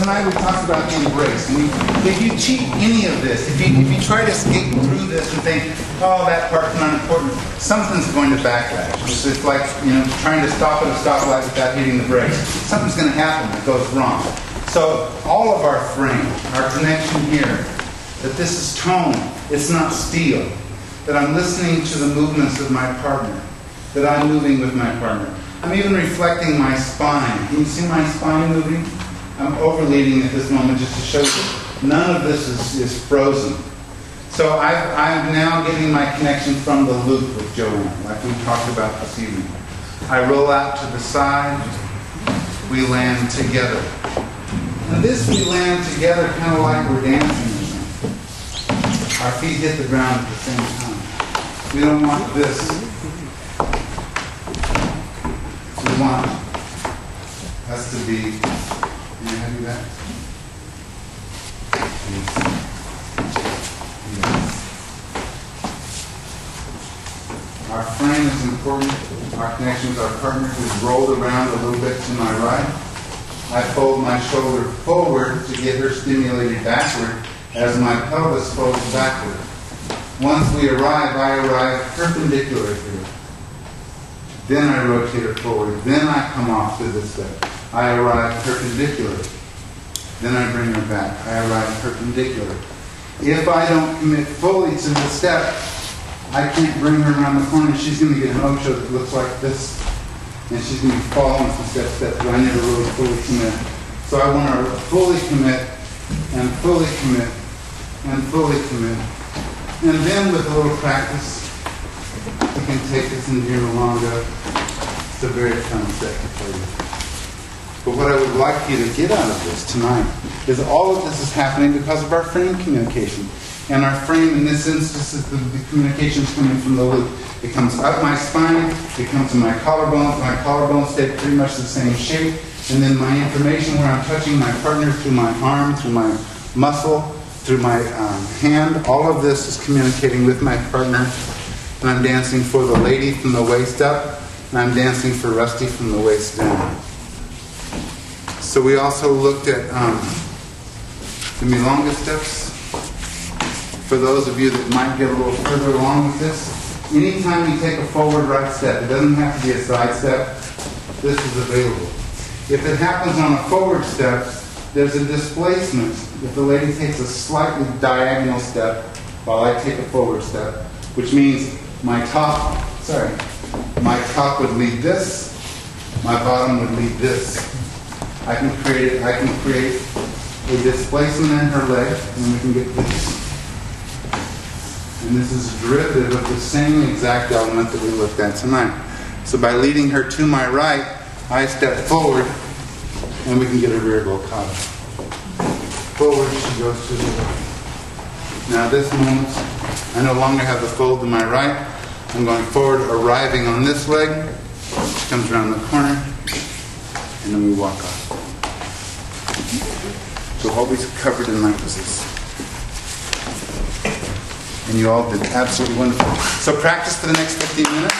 tonight we talked about the embrace. And if you cheat any of this, if you try to escape through this and think, oh, that part's not important, something's going to backlash. It's like, trying to stop at a stoplight without hitting the brakes. Something's going to happen that goes wrong. So all of our frame, our connection here, that this is tone, it's not steel. That I'm listening to the movements of my partner. That I'm moving with my partner. I'm even reflecting my spine. Can you see my spine moving? I'm overleading at this moment just to show you. None of this is frozen. So I'm now getting my connection from the loop with Joanne, like we talked about this evening. I roll out to the side. We land together. And this we land together kind of like we're dancing. Our feet hit the ground at the same time. We don't want this. We want us to be. Can you do that? Our frame is important. Our connection with our partner is rolled around a little bit to my right. I fold my shoulder forward to get her stimulated backward as my pelvis folds backward. Once we arrive, I arrive perpendicular here. Then I rotate her forward. Then I come off to this step. I arrive perpendicular. Then I bring her back. I arrive perpendicular. If I don't commit fully to the step, I can't bring her around the corner. She's going to get an ocho that looks like this. And she's going to be falling from step, but I never really fully commit. So I want her to fully commit, and fully commit, and fully commit. And then with a little practice, we can take this in here longer. It's a very fun step to play with. But what I would like you to get out of this tonight is all of this is happening because of our frame communication. And our frame in this instance is the communication is coming from the loop. It comes up my spine, it comes to my collarbones. My collarbones stay pretty much the same shape. And then my information where I'm touching my partner through my arm, through my muscle, through my hand, all of this is communicating with my partner. And I'm dancing for the lady from the waist up, and I'm dancing for Rusty from the waist down. So we also looked at the milonga steps. For those of you that might get a little further along with this, anytime you take a forward right step, it doesn't have to be a side step, this is available. If it happens on a forward step, there's a displacement. If the lady takes a slightly diagonal step while I take a forward step, which means my top would lead this, my bottom would lead this. I can create a displacement in her leg, and we can get this. And this is derivative of the same exact element that we looked at tonight. So by leading her to my right, I step forward, and we can get a rear volcata. Forward, she goes to the right. Now this moment, I no longer have the fold to my right. I'm going forward, arriving on this leg. She comes around the corner, and then we walk off. So always covered in like this. And you all did absolutely wonderful. So practice for the next 15 minutes.